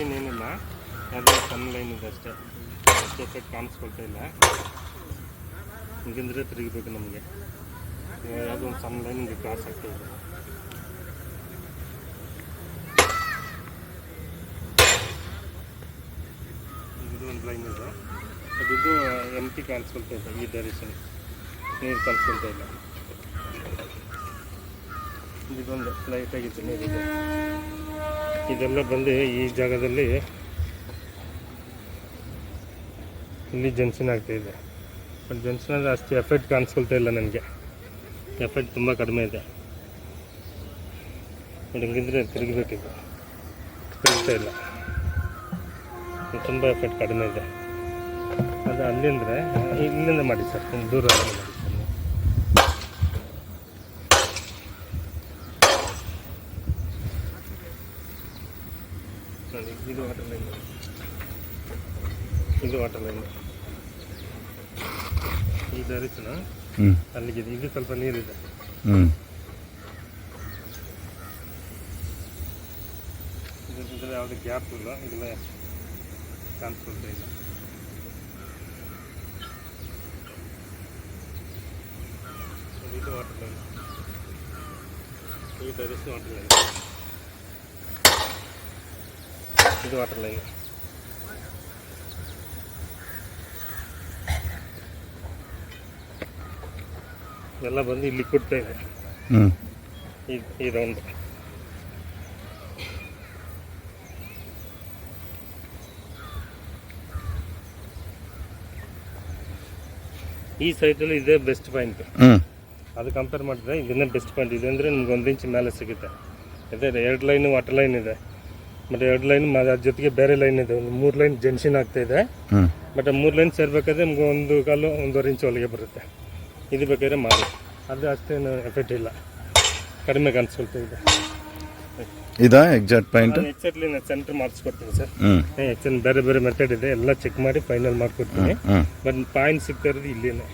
Line ಏನಿಲ್ಲ, ಯಾವುದೋ ಸಣ್ಣ ಲೈನ್ ಇದೆ ಅಷ್ಟೇ. ಅಷ್ಟು ಎಫೆಕ್ಟ್ ಕಾಣಿಸ್ಕೊಳ್ತಾ ಇಲ್ಲ. ಹಿಂಗಂದ್ರೆ ತಿರುಗಬೇಕು ನಮಗೆ. ಯಾವುದೋ ಒಂದು ಸಣ್ಣ ಲೈನ್ ಹಿಂಗೆ ಕ್ರಾಸ್ ಆಗ್ತಾ ಇದೆ. ಇದು ಒಂದು ಲೈನ್ ಇದೆ, ಅದು ಎಂಟಿ ಕಾಣಿಸ್ಕೊಳ್ತಾ ಇದೆ. ಈ ಡೈರೆಕ್ಷನ್ ನೀರು ಕಾಣಿಸ್ಕೊಳ್ತಾ ಇಲ್ಲ. ಇದೊಂದು ಲೈಟಾಗಿತ್ತು ನೀರಿದೆ. ಇದೆಲ್ಲ ಬಂದು ಈ ಜಾಗದಲ್ಲಿ ಇಲ್ಲಿ ಜಂಕ್ಷನ್ ಆಗ್ತಾಯಿದೆ. ಬಟ್ ಜಂಕ್ಷನಲ್ಲಿ ಅಷ್ಟು ಎಫೆಕ್ಟ್ ಕಾಣಿಸ್ಕೊಳ್ತಾ ಇಲ್ಲ ನನಗೆ. ಎಫೆಕ್ಟ್ ತುಂಬ ಕಡಿಮೆ ಇದೆ. ಹಿಂಗಿದ್ರೆ ತಿರುಗಬೇಕಿದೆ, ತಿರುಗ್ತಾ ಇಲ್ಲ. ತುಂಬ ಎಫೆಕ್ಟ್ ಕಡಿಮೆ ಇದೆ. ಅದು ಅಲ್ಲಿಂದರೆ ಇಲ್ಲಿಂದ ಮಾಡಿ ಸರ್, ದೂರ ಮಾಡಿ ಸರ್. ನೋಡಿ, ಇದು ವಾಟರ್ ಲೈನ್, ಇದು ವಾಟರ್ ಲೈನ್. ಈ ಡೈರೆಕ್ಷನ್ ಅಲ್ಲಿಗಿದೆ. ಇದು ಸ್ವಲ್ಪ ನೀರಿದೆ. ಇದರ ಯಾವುದೇ ಗ್ಯಾಪ್ ಇಲ್ಲ. ಇದೆಲ್ಲ ಕಾಣಿಸ್ಕೊಳ್ತಾ ಇಲ್ಲ. ಇದು ವಾಟರ್ ಲೈನ್, ಈ ಡೈರೆಕ್ಷನ್ ವಾಟರ್ ಲೈನ್. ಇದು ವಾಟರ್ ಲೈನ್. ಎಲ್ಲ ಬಂದು ಇಲ್ಲಿ ಕೊಡ್ತಾ ಇದೆ. ಈ ರೌಂಡ್ ಈ ಸೈಟಲ್ಲಿ ಇದೇ ಬೆಸ್ಟ್ ಪಾಯಿಂಟ್. ಅದು ಕಂಪೇರ್ ಮಾಡಿದ್ರೆ ಇದನ್ನೇ ಬೆಸ್ಟ್ ಪಾಯಿಂಟ್ ಇದೆ. ಅಂದರೆ ನಿಮ್ಗೆ 1 ಇಂಚ್ ಮೇಲೆ ಸಿಗುತ್ತೆ. ಅದೇ 2 ಲೈನು ವಾಟರ್ ಲೈನ್ ಇದೆ, ಮತ್ತು 2 ಲೈನ್ ಅದ್ರ ಜೊತೆಗೆ ಬೇರೆ ಲೈನ್ ಇದೆ. ಒಂದು 3 ಲೈನ್ ಜಂಕ್ಷನ್ ಆಗ್ತಾ ಇದೆ. ಬಟ್ 3 ಲೈನ್ ಸೇರ್ಬೇಕಾದ್ರೆ ನಿಮ್ಗೆ 1 ಕಾಲು 1.5 ಇಂಚ್ ಒಳಗೆ ಬರುತ್ತೆ. ಇದು ಬೇಕಾದ್ರೆ ಮಾಡಿ, ಅದು ಅಷ್ಟೇನು ಎಫೆಕ್ಟ್ ಇಲ್ಲ, ಕಡಿಮೆ ಕಾಣಿಸ್ಕೊಳ್ತಾ ಇದೆ. ಇದಾ ಎಕ್ಸಾಕ್ಟ್ ಪಾಯಿಂಟ್? ಎಕ್ಸಾಕ್ಟ್ಲಿ ನಾನು ಸೆಂಟರ್ ಮಾಡಿಸ್ಕೊಡ್ತೀನಿ ಸರ್. ಆ್ಯಕ್ಚುಲಿ ಬೇರೆ ಬೇರೆ ಮೆಥಡ್ ಇದೆ, ಎಲ್ಲ ಚೆಕ್ ಮಾಡಿ ಫೈನಲ್ ಮಾಡಿಕೊಡ್ತೀನಿ. ಬಟ್ ಪಾಯಿಂಟ್ ಸಿಗ್ತಾ ಇರೋದು ಇಲ್ಲಿನೇ.